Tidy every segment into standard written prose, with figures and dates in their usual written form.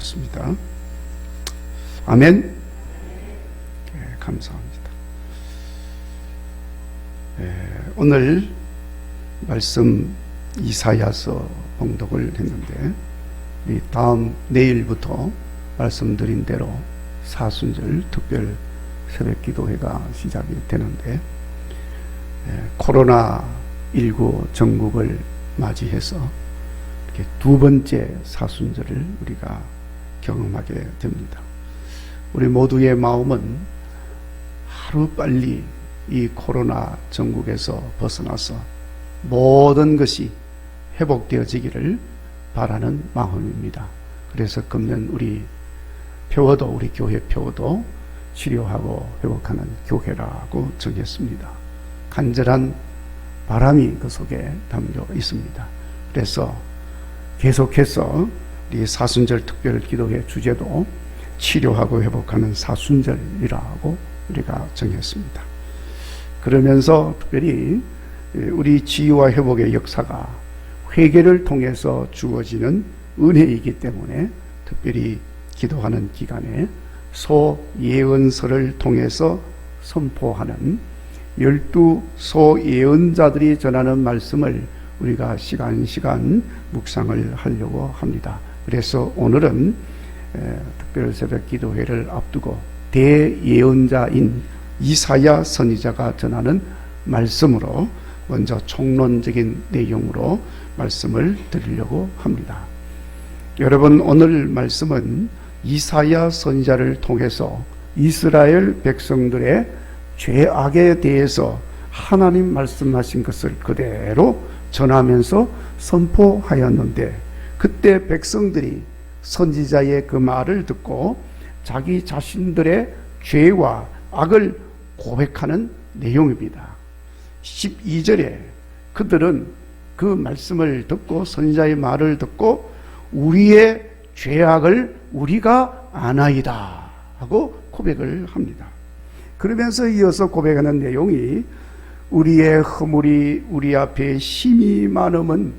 습니다. 아멘. 네, 감사합니다. 오늘 말씀 이사야서 봉독을 했는데 다음 내일부터 말씀드린 대로 사순절 특별 새벽기도회가 시작이 되는데 코로나19 전국을 맞이해서 이렇게 두 번째 사순절을 우리가 경험하게 됩니다. 우리 모두의 마음은 하루빨리 이 코로나 전국에서 벗어나서 모든 것이 회복되어지기를 바라는 마음입니다. 그래서 금년 우리 표어도, 우리 교회 표어도 치료하고 회복하는 교회라고 정했습니다. 간절한 바람이 그 속에 담겨 있습니다. 그래서 계속해서 이 사순절 특별 기도회 주제도 치료하고 회복하는 사순절이라고 우리가 정했습니다. 그러면서 특별히 우리 치유와 회복의 역사가 회개를 통해서 주어지는 은혜이기 때문에 특별히 기도하는 기간에 소예언서를 통해서 선포하는 12 소예언자들이 전하는 말씀을 우리가 시간 묵상을 하려고 합니다. 그래서 오늘은 특별 새벽 기도회를 앞두고 대예언자인 이사야 선지자가 전하는 말씀으로 먼저 총론적인 내용으로 말씀을 드리려고 합니다. 여러분, 오늘 말씀은 이사야 선지자를 통해서 이스라엘 백성들의 죄악에 대해서 하나님 말씀하신 것을 그대로 전하면서 선포하였는데, 그때 백성들이 선지자의 그 말을 듣고 자기 자신들의 죄와 악을 고백하는 내용입니다. 12절에 그들은 그 말씀을 듣고, 선지자의 말을 듣고 우리의 죄악을 우리가 아나이다 하고 고백을 합니다. 그러면서 이어서 고백하는 내용이 우리의 허물이 우리 앞에 심히 많음은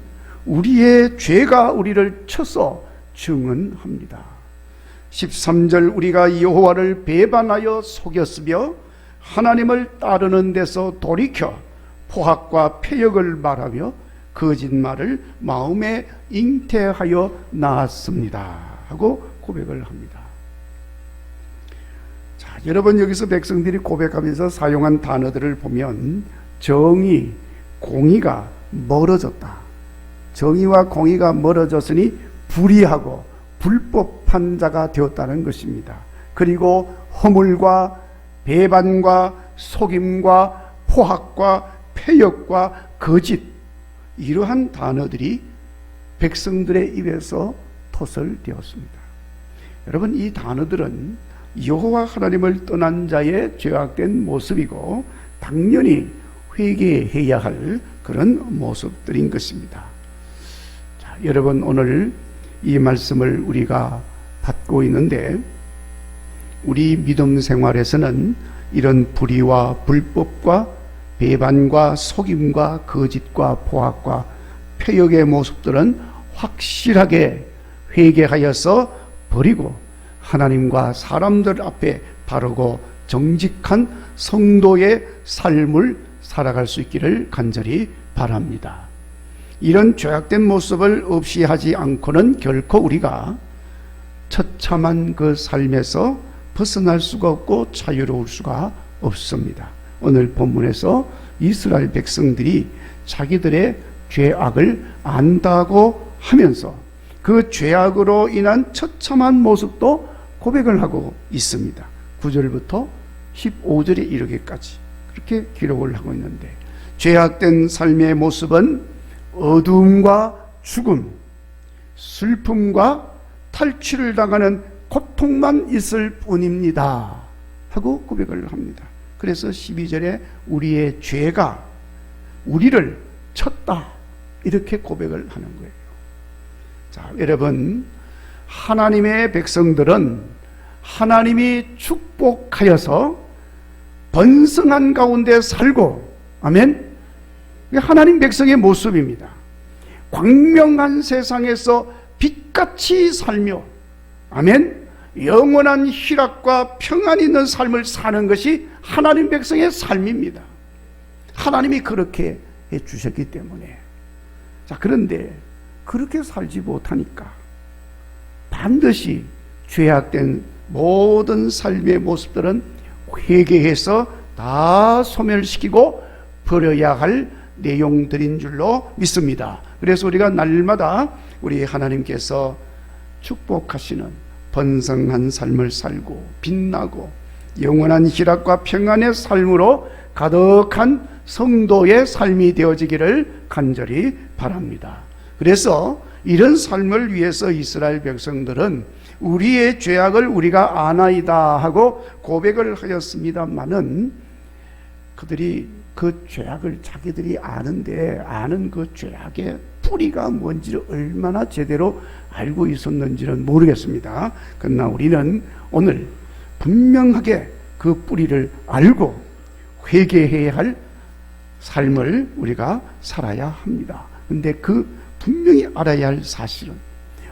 우리의 죄가 우리를 쳐서 증언합니다. 13절 우리가 여호와를 배반하여 속였으며 하나님을 따르는 데서 돌이켜 포학과 패역을 말하며 거짓말을 마음에 잉태하여 나았습니다 하고 고백을 합니다. 자, 여러분, 여기서 백성들이 고백하면서 사용한 단어들을 보면 정의, 공의가 멀어졌다. 정의와 공의가 멀어졌으니 불의하고 불법한 자가 되었다는 것입니다. 그리고 허물과 배반과 속임과 포학과 패역과 거짓, 이러한 단어들이 백성들의 입에서 토설되었습니다. 여러분, 이 단어들은 여호와 하나님을 떠난 자의 죄악된 모습이고 당연히 회개해야 할 그런 모습들인 것입니다. 자, 여러분, 오늘 이 말씀을 우리가 받고 있는데 우리 믿음 생활에서는 이런 불의와 불법과 배반과 속임과 거짓과 포악과 패역의 모습들은 확실하게 회개하여서 버리고 하나님과 사람들 앞에 바르고 정직한 성도의 삶을 살아갈 수 있기를 간절히 바랍니다. 이런 죄악된 모습을 없이 하지 않고는 결코 우리가 처참한 그 삶에서 벗어날 수가 없고 자유로울 수가 없습니다. 오늘 본문에서 이스라엘 백성들이 자기들의 죄악을 안다고 하면서 그 죄악으로 인한 처참한 모습도 고백을 하고 있습니다. 9절부터 15절에 이르기까지 그렇게 기록을 하고 있는데, 죄악된 삶의 모습은 어두움과 죽음, 슬픔과 탈취를 당하는 고통만 있을 뿐입니다 하고 고백을 합니다. 그래서 12절에 우리의 죄가 우리를 쳤다 이렇게 고백을 하는 거예요. 자, 여러분, 하나님의 백성들은 하나님이 축복하여서 번성한 가운데 살고, 아멘, 하나님 백성의 모습입니다. 광명한 세상에서 빛같이 살며 아멘. 영원한 희락과 평안이 있는 삶을 사는 것이 하나님 백성의 삶입니다. 하나님이 그렇게 해주셨기 때문에. 자, 그런데 그렇게 살지 못하니까 반드시 죄악된 모든 삶의 모습들은 회개해서 다 소멸시키고 버려야 할 내용들인 줄로 믿습니다. 그래서 우리가 날마다 우리 하나님께서 축복하시는 번성한 삶을 살고 빛나고 영원한 희락과 평안의 삶으로 가득한 성도의 삶이 되어지기를 간절히 바랍니다. 그래서 이런 삶을 위해서 이스라엘 백성들은 우리의 죄악을 우리가 아나이다 하고 고백을 하였습니다마는 그들이 그 죄악을 자기들이 아는데 아는 그 죄악의 뿌리가 뭔지를 얼마나 제대로 알고 있었는지는 모르겠습니다. 그러나 우리는 오늘 분명하게 그 뿌리를 알고 회개해야 할 삶을 우리가 살아야 합니다. 근데 그 분명히 알아야 할 사실은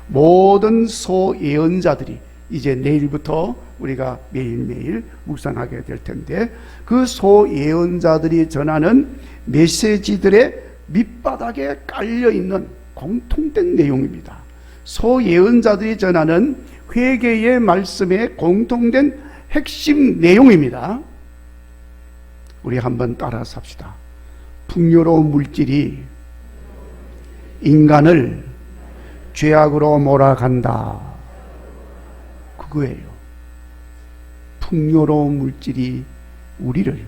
모든 소예언자들이 이제 내일부터 우리가 매일매일 묵상하게 될 텐데 그 소예언자들이 전하는 메시지들의 밑바닥에 깔려있는 공통된 내용입니다. 소예언자들이 전하는 회개의 말씀의 공통된 핵심 내용입니다. 우리 한번 따라 삽시다. 풍요로운 물질이 인간을 죄악으로 몰아간다. 그거예요. 풍요로운 물질이 우리를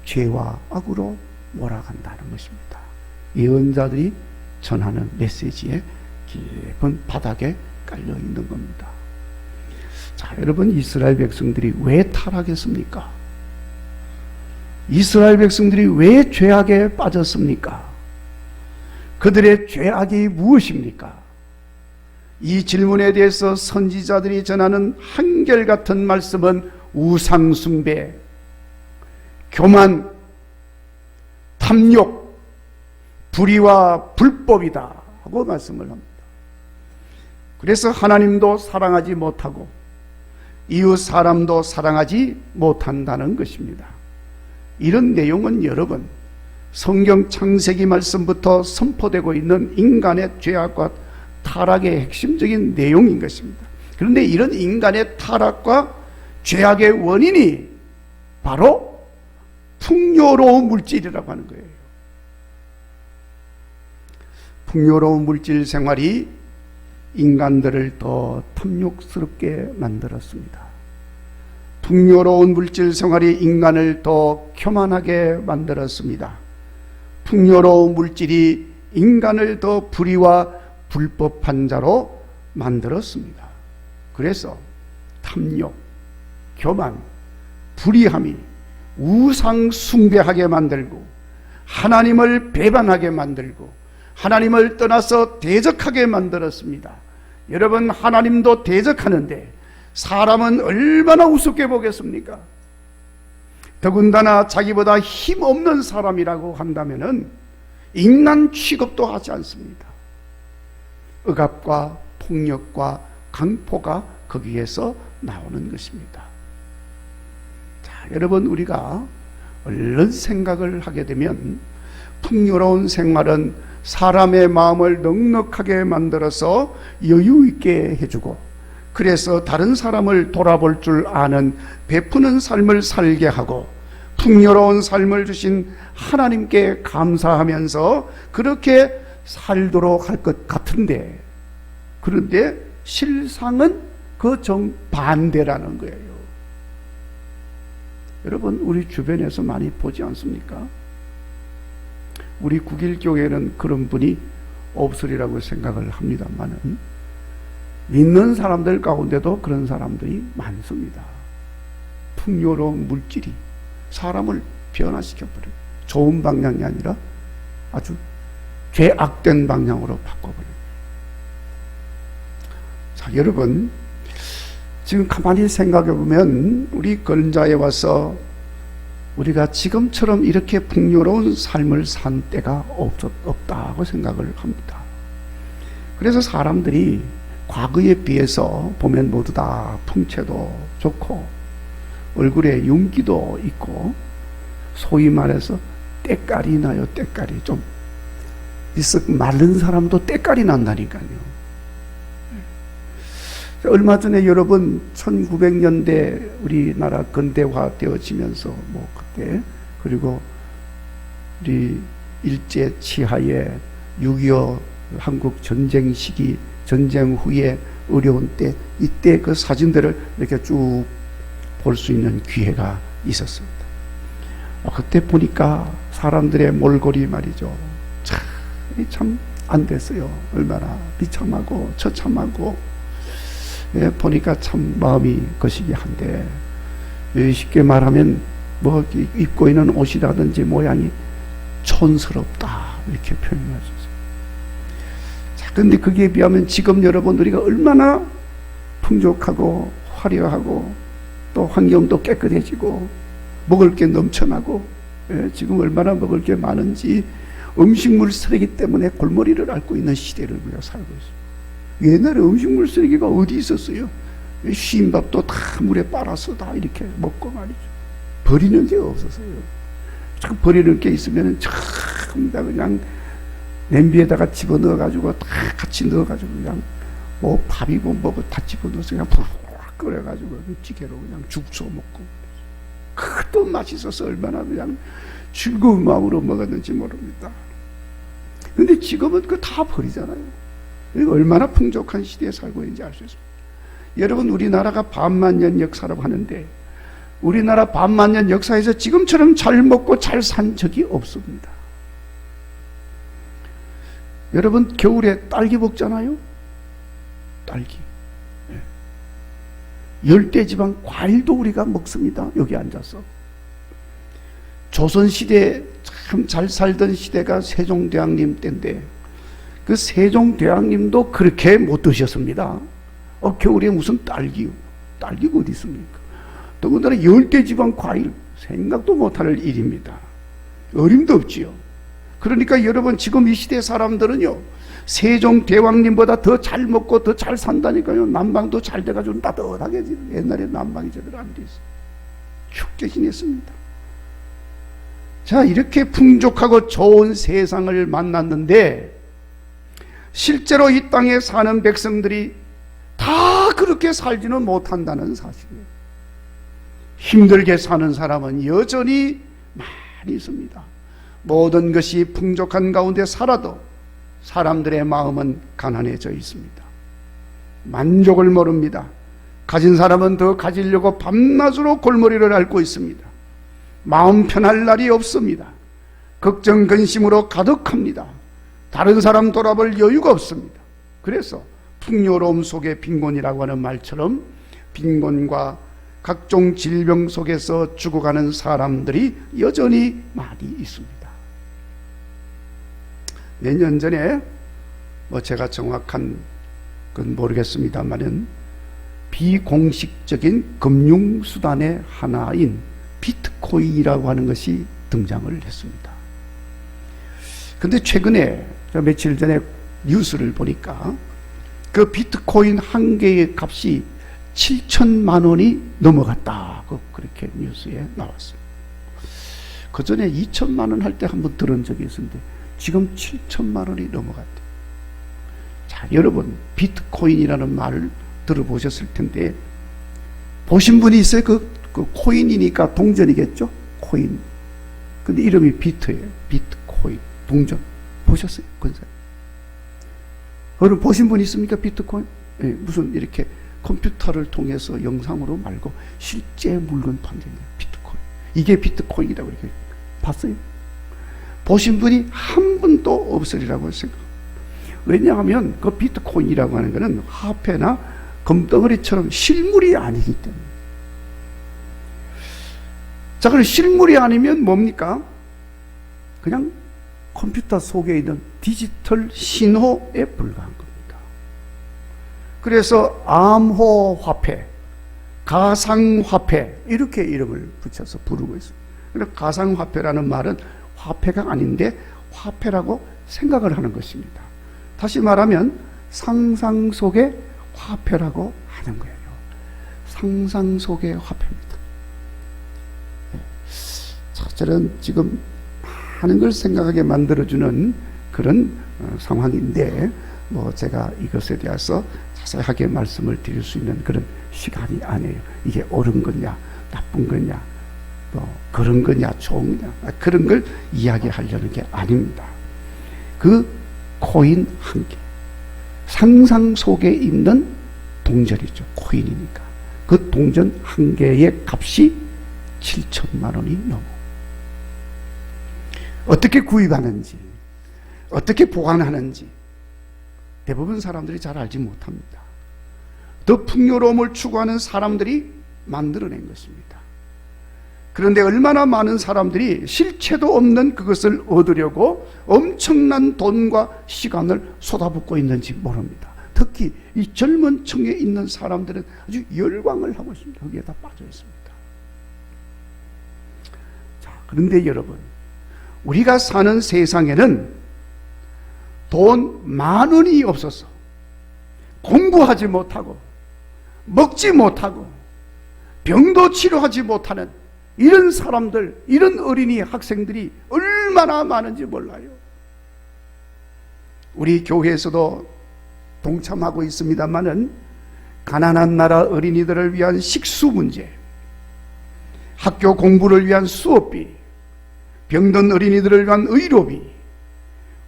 죄와 악으로 몰아간다는 것입니다. 예언자들이 전하는 메시지의 깊은 바닥에 깔려있는 겁니다. 자, 여러분, 이스라엘 백성들이 왜 타락했습니까? 이스라엘 백성들이 왜 죄악에 빠졌습니까? 그들의 죄악이 무엇입니까? 이 질문에 대해서 선지자들이 전하는 한결같은 말씀은 우상숭배, 교만, 탐욕, 불의와 불법이다 하고 말씀을 합니다. 그래서 하나님도 사랑하지 못하고 이웃 사람도 사랑하지 못한다는 것입니다. 이런 내용은 여러분 성경 창세기 말씀부터 선포되고 있는 인간의 죄악과 타락의 핵심적인 내용인 것입니다. 그런데 이런 인간의 타락과 죄악의 원인이 바로 풍요로운 물질이라고 하는 거예요. 풍요로운 물질 생활이 인간들을 더 탐욕스럽게 만들었습니다. 풍요로운 물질 생활이 인간을 더 교만하게 만들었습니다. 풍요로운 물질이 인간을 더 불의와 불법한 자로 만들었습니다. 그래서 탐욕, 교만, 불의함이 우상 숭배하게 만들고 하나님을 배반하게 만들고 하나님을 떠나서 대적하게 만들었습니다. 여러분, 하나님도 대적하는데 사람은 얼마나 우습게 보겠습니까? 더군다나 자기보다 힘없는 사람이라고 한다면은 인간 취급도 하지 않습니다. 억압과 폭력과 강포가 거기에서 나오는 것입니다. 자, 여러분, 우리가 얼른 생각을 하게 되면 풍요로운 생활은 사람의 마음을 넉넉하게 만들어서 여유 있게 해주고 그래서 다른 사람을 돌아볼 줄 아는 베푸는 삶을 살게 하고 풍요로운 삶을 주신 하나님께 감사하면서 그렇게 살도록 할 것 같은데 그런데 실상은 그 정반대라는 거예요. 여러분, 우리 주변에서 많이 보지 않습니까? 우리 국일교회는 그런 분이 없으리라고 생각을 합니다만은 믿는 사람들 가운데도 그런 사람들이 많습니다. 풍요로운 물질이 사람을 변화시켜버려요. 좋은 방향이 아니라 아주 죄악된 방향으로 바꿔버려요. 자, 여러분, 지금 가만히 생각해 보면 우리 근자에 와서 우리가 지금처럼 이렇게 풍요로운 삶을 산 때가 없다고 생각을 합니다. 그래서 사람들이 과거에 비해서 보면 모두 다 풍채도 좋고 얼굴에 윤기도 있고 소위 말해서 때깔이 나요. 때깔이 좀 마른 사람도 때깔이 난다니까요. 얼마 전에 여러분 1900년대 우리나라 근대화 되어지면서 뭐 그때 그리고 우리 일제 치하에 6.25 한국 전쟁 시기 전쟁 후에 어려운 때 이때 그 사진들을 이렇게 쭉 볼 수 있는 기회가 있었습니다. 그때 보니까 사람들의 몰골이 말이죠. 참 안 됐어요. 얼마나 비참하고 처참하고 보니까 참 마음이 거시기 한데 쉽게 말하면 뭐 입고 있는 옷이라든지 모양이 촌스럽다 이렇게 표현하셨어요. 자, 근데 거기에 비하면 지금 여러분 우리가 얼마나 풍족하고 화려하고 또 환경도 깨끗해지고 먹을 게 넘쳐나고 지금 얼마나 먹을 게 많은지 음식물 쓰레기 때문에 골머리를 앓고 있는 시대를 우리가 살고 있어요. 옛날에 음식물 쓰레기가 어디 있었어요? 쉰밥도 다 물에 빨아서 다 이렇게 먹고 말이죠. 버리는 게 없었어요. 참 버리는 게 있으면 참 그냥 냄비에다가 집어넣어가지고 다 같이 넣어가지고 그냥 뭐 밥이고 뭐고 다 집어넣어서 그냥 푹 끓여가지고 찌개로 그냥 죽서 먹고 또 맛있어서 얼마나 그냥 즐거운 마음으로 먹었는지 모릅니다. 근데 지금은 그거 다 버리잖아요. 얼마나 풍족한 시대에 살고 있는지 알 수 있습니다. 여러분 우리나라가 반만년 역사라고 하는데 우리나라 반만년 역사에서 지금처럼 잘 먹고 잘 산 적이 없습니다. 여러분 겨울에 딸기 먹잖아요. 딸기. 열대지방 과일도 우리가 먹습니다. 여기 앉아서. 조선시대 참 잘 살던 시대가 세종대왕님 때인데 그 세종대왕님도 그렇게 못 드셨습니다. 겨울에 무슨 딸기가 어디 있습니까? 더군다나 열대지방 과일 생각도 못할 일입니다. 어림도 없지요. 그러니까 여러분 지금 이 시대 사람들은요 세종대왕님보다 더 잘 먹고 더 잘 산다니까요. 난방도 잘 돼가지고 따뜻하게 옛날에 난방이 제대로 안 돼 있어요. 춥게 지냈습니다. 자, 이렇게 풍족하고 좋은 세상을 만났는데 실제로 이 땅에 사는 백성들이 다 그렇게 살지는 못한다는 사실이에요. 힘들게 사는 사람은 여전히 많이 있습니다. 모든 것이 풍족한 가운데 살아도 사람들의 마음은 가난해져 있습니다. 만족을 모릅니다. 가진 사람은 더 가지려고 밤낮으로 골머리를 앓고 있습니다. 마음 편할 날이 없습니다. 걱정 근심으로 가득합니다. 다른 사람 돌아볼 여유가 없습니다. 그래서 풍요로움 속에 빈곤이라고 하는 말처럼 빈곤과 각종 질병 속에서 죽어가는 사람들이 여전히 많이 있습니다. 몇 년 전에 제가 정확한 건 모르겠습니다만은 비공식적인 금융수단의 하나인 비트코인이라고 하는 것이 등장을 했습니다. 근데 최근에 며칠 전에 뉴스를 보니까 그 비트코인 한 개의 값이 7천만 원이 넘어갔다. 그렇게 뉴스에 나왔습니다. 그 전에 2천만 원 할 때 한번 들은 적이 있었는데 지금 7천만 원이 넘어갔대요. 자, 여러분 비트코인이라는 말을 들어보셨을 텐데 보신 분이 있어요? 그 코인이니까 동전이겠죠? 코인. 근데 이름이 비트예요. 비트코인. 동전. 보셨어요? 근사에. 여러분 보신 분 있습니까? 비트코인? 네, 무슨 이렇게 컴퓨터를 통해서 영상으로 말고 실제 물건 판정이에요. 비트코인. 이게 비트코인이라고 이렇게 봤어요? 보신 분이 한 분도 없으리라고 생각합니다. 왜냐하면 그 비트코인이라고 하는 것은 화폐나 금덩어리처럼 실물이 아니기 때문에. 자, 그럼 실물이 아니면 뭡니까? 그냥 컴퓨터 속에 있는 디지털 신호에 불과한 겁니다. 그래서 암호화폐, 가상화폐 이렇게 이름을 붙여서 부르고 있습니다. 그래서 가상화폐라는 말은 화폐가 아닌데 화폐라고 생각을 하는 것입니다. 다시 말하면 상상 속의 화폐라고 하는 거예요. 상상 속의 화폐입니다. 저는 지금 많은 걸 생각하게 만들어주는 그런 상황인데, 제가 이것에 대해서 자세하게 말씀을 드릴 수 있는 그런 시간이 아니에요. 이게 옳은 거냐, 나쁜 거냐, 그런 거냐, 좋은 거냐, 그런 걸 이야기하려는 게 아닙니다. 그 코인 한 개, 상상 속에 있는 동전이죠. 코인이니까. 그 동전 한 개의 값이 7천만 원이 넘어. 어떻게 구입하는지, 어떻게 보관하는지 대부분 사람들이 잘 알지 못합니다. 더 풍요로움을 추구하는 사람들이 만들어낸 것입니다. 그런데 얼마나 많은 사람들이 실체도 없는 그것을 얻으려고 엄청난 돈과 시간을 쏟아붓고 있는지 모릅니다. 특히 이 젊은 층에 있는 사람들은 아주 열광을 하고 있습니다. 거기에 다 빠져 있습니다. 자, 그런데 여러분, 우리가 사는 세상에는 돈 10,000원이 없어서 공부하지 못하고 먹지 못하고 병도 치료하지 못하는 이런 사람들, 이런 어린이 학생들이 얼마나 많은지 몰라요. 우리 교회에서도 동참하고 있습니다마는 가난한 나라 어린이들을 위한 식수 문제, 학교 공부를 위한 수업비, 병든 어린이들을 위한 의료비,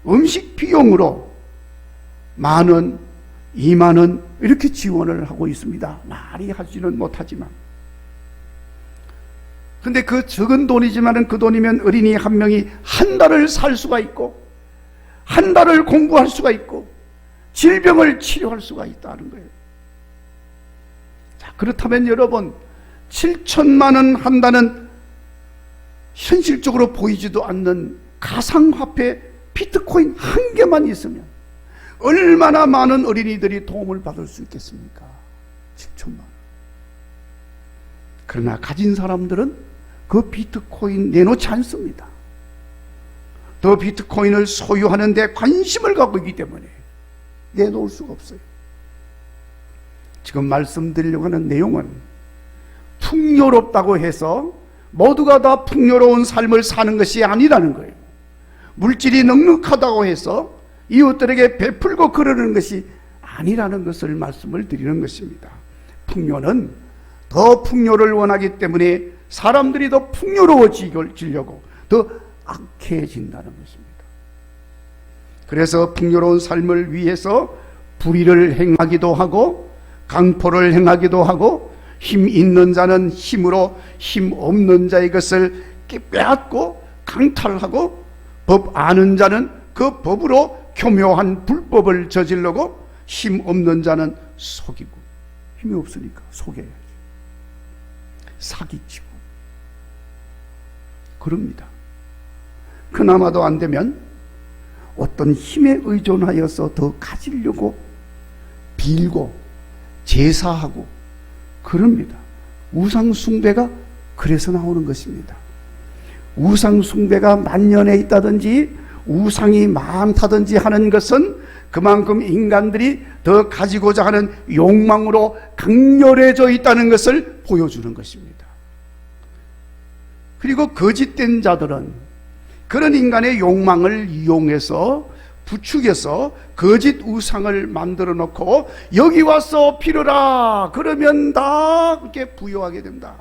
음식 비용으로 10,000원, 20,000원 이렇게 지원을 하고 있습니다. 많이 하지는 못하지만. 근데 그 적은 돈이지만 그 돈이면 어린이 한 명이 한 달을 살 수가 있고, 한 달을 공부할 수가 있고, 질병을 치료할 수가 있다는 거예요. 자, 그렇다면 여러분, 7천만 원 한다는 현실적으로 보이지도 않는 가상화폐 비트코인 한 개만 있으면 얼마나 많은 어린이들이 도움을 받을 수 있겠습니까? 7천만 원. 그러나 가진 사람들은 그 비트코인 내놓지 않습니다. 더 비트코인을 소유하는 데 관심을 갖고 있기 때문에 내놓을 수가 없어요. 지금 말씀드리려고 하는 내용은 풍요롭다고 해서 모두가 다 풍요로운 삶을 사는 것이 아니라는 거예요. 물질이 넉넉하다고 해서 이웃들에게 베풀고 그러는 것이 아니라는 것을 말씀을 드리는 것입니다. 풍요는 더 풍요를 원하기 때문에 사람들이 더 풍요로워지려고 더 악해진다는 것입니다. 그래서 풍요로운 삶을 위해서 불의를 행하기도 하고 강포를 행하기도 하고 힘 있는 자는 힘으로 힘 없는 자의 것을 빼앗고 강탈하고 법 아는 자는 그 법으로 교묘한 불법을 저지르고 힘 없는 자는 속이고, 힘이 없으니까 속여야지, 사기치고 그럽니다. 그나마도 안 되면 어떤 힘에 의존하여서 더 가지려고 빌고 제사하고 그럽니다. 우상 숭배가 그래서 나오는 것입니다. 우상 숭배가 만연해 있다든지 우상이 많다든지 하는 것은 그만큼 인간들이 더 가지고자 하는 욕망으로 강렬해져 있다는 것을 보여주는 것입니다. 그리고 거짓된 자들은 그런 인간의 욕망을 이용해서 부추겨서 거짓 우상을 만들어 놓고 여기 와서 빌어라 그러면 다 그렇게 부여하게 된다.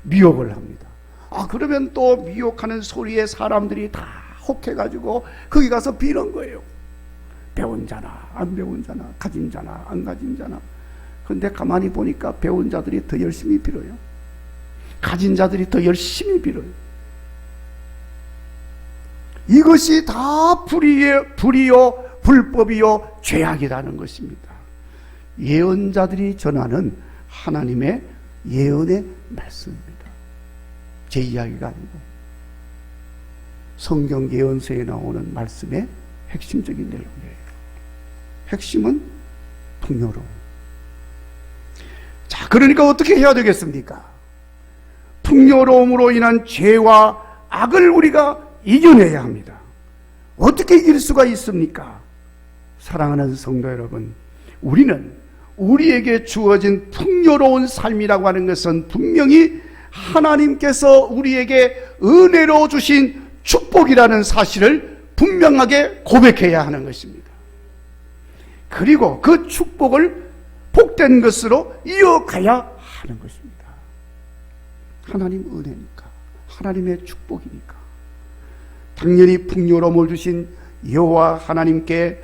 미혹을 합니다. 그러면 또 미혹하는 소리에 사람들이 다 혹해가지고 거기 가서 비는 거예요. 배운 자나 안 배운 자나 가진 자나 안 가진 자나. 그런데 가만히 보니까 배운 자들이 더 열심히 빌어요. 가진 자들이 더 열심히 빌어요. 이것이 다 불의요 불법이요 죄악이라는 것입니다. 예언자들이 전하는 하나님의 예언의 말씀입니다. 제 이야기가 아니고 성경 예언서에 나오는 말씀의 핵심적인 내용이에요. 핵심은 풍요로움. 자, 그러니까 어떻게 해야 되겠습니까? 풍요로움으로 인한 죄와 악을 우리가 이겨내야 합니다. 어떻게 이길 수가 있습니까? 사랑하는 성도 여러분, 우리는 우리에게 주어진 풍요로운 삶이라고 하는 것은 분명히 하나님께서 우리에게 은혜로 주신 축복이라는 사실을 분명하게 고백해야 하는 것입니다. 그리고 그 축복을 복된 것으로 이어가야 하는 것입니다. 하나님 은혜니까, 하나님의 축복이니까 당연히 풍요로움을 주신 여호와 하나님께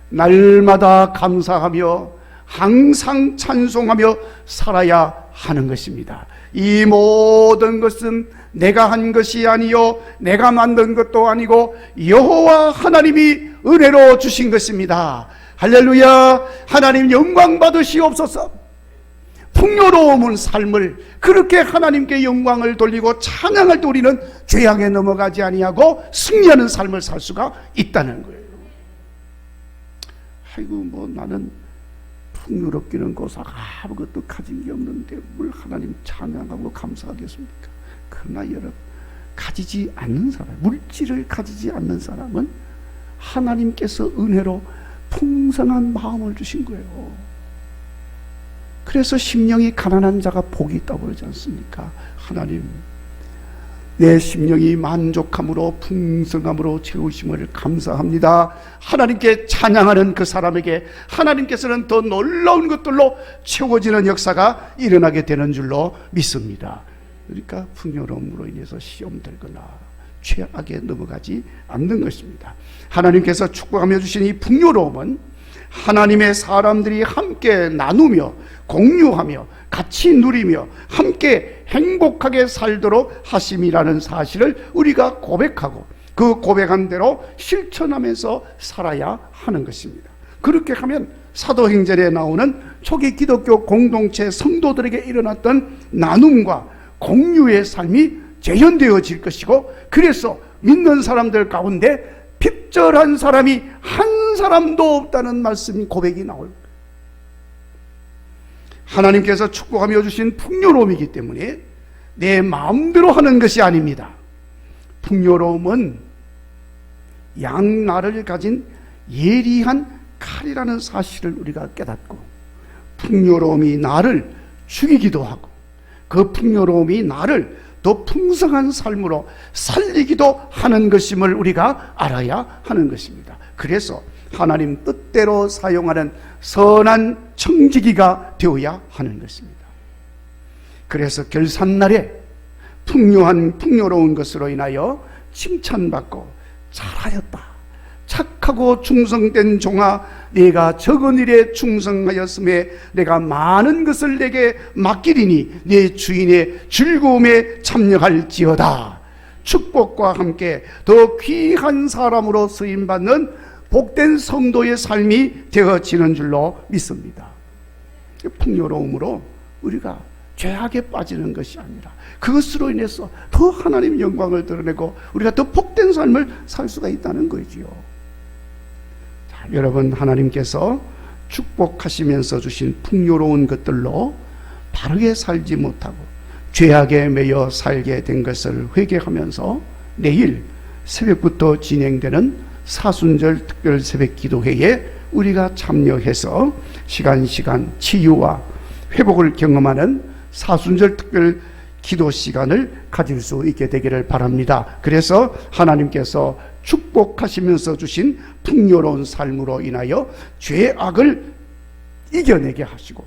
날마다 감사하며 항상 찬송하며 살아야 하는 것입니다. 이 모든 것은 내가 한 것이 아니요 내가 만든 것도 아니고 여호와 하나님이 은혜로 주신 것입니다. 할렐루야. 하나님 영광 받으시옵소서. 풍요로운 삶을 그렇게 하나님께 영광을 돌리고 찬양할 때 우리는 죄악에 넘어가지 아니하고 승리하는 삶을 살 수가 있다는 거예요. 아이고 뭐 나는 풍요롭기는 고사가 아무것도 가진 게 없는데 뭘 하나님 찬양하고 감사하겠습니까? 그러나 여러분, 가지지 않는 사람, 물질을 가지지 않는 사람은 하나님께서 은혜로 풍성한 마음을 주신 거예요. 그래서 심령이 가난한 자가 복이 있다고 그러지 않습니까? 하나님, 내 심령이 만족함으로 풍성함으로 채우심을 감사합니다. 하나님께 찬양하는 그 사람에게 하나님께서는 더 놀라운 것들로 채워지는 역사가 일어나게 되는 줄로 믿습니다. 그러니까 풍요로움으로 인해서 시험 들거나 죄악에 넘어가지 않는 것입니다. 하나님께서 축복하며 주신 이 풍요로움은 하나님의 사람들이 함께 나누며 공유하며 같이 누리며 함께 행복하게 살도록 하심이라는 사실을 우리가 고백하고 그 고백한 대로 실천하면서 살아야 하는 것입니다. 그렇게 하면 사도행전에 나오는 초기 기독교 공동체 성도들에게 일어났던 나눔과 공유의 삶이 재현되어질 것이고, 그래서 믿는 사람들 가운데 핍절한 사람이 한 사람도 없다는 말씀이 고백이 나올 거예요. 하나님께서 축복하며 주신 풍요로움이기 때문에 내 마음대로 하는 것이 아닙니다. 풍요로움은 양날을 가진 예리한 칼이라는 사실을 우리가 깨닫고, 풍요로움이 나를 죽이기도 하고 그 풍요로움이 나를 더 풍성한 삶으로 살리기도 하는 것임을 우리가 알아야 하는 것입니다. 그래서 하나님 뜻대로 사용하는 선한 청지기가 되어야 하는 것입니다. 그래서 결산날에 풍요로운 것으로 인하여 칭찬받고 잘하였다, 착하고 충성된 종아, 네가 적은 일에 충성하였음에 내가 많은 것을 내게 맡기리니 네 주인의 즐거움에 참여할지어다. 축복과 함께 더 귀한 사람으로 쓰임받는 복된 성도의 삶이 되어지는 줄로 믿습니다. 풍요로움으로 우리가 죄악에 빠지는 것이 아니라 그것으로 인해서 더 하나님 영광을 드러내고 우리가 더 복된 삶을 살 수가 있다는 거지요. 자, 여러분, 하나님께서 축복하시면서 주신 풍요로운 것들로 바르게 살지 못하고 죄악에 매여 살게 된 것을 회개하면서 내일 새벽부터 진행되는 사순절 특별 새벽 기도회에 우리가 참여해서 시간 치유와 회복을 경험하는 사순절 특별 기도 시간을 가질 수 있게 되기를 바랍니다. 그래서 하나님께서 축복하시면서 주신 풍요로운 삶으로 인하여 죄악을 이겨내게 하시고,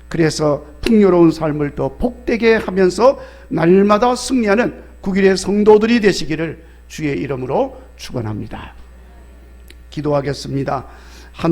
그래서 풍요로운 삶을 더 복되게 하면서 날마다 승리하는 9일의 성도들이 되시기를 주의 이름으로 축원합니다. 기도하겠습니다.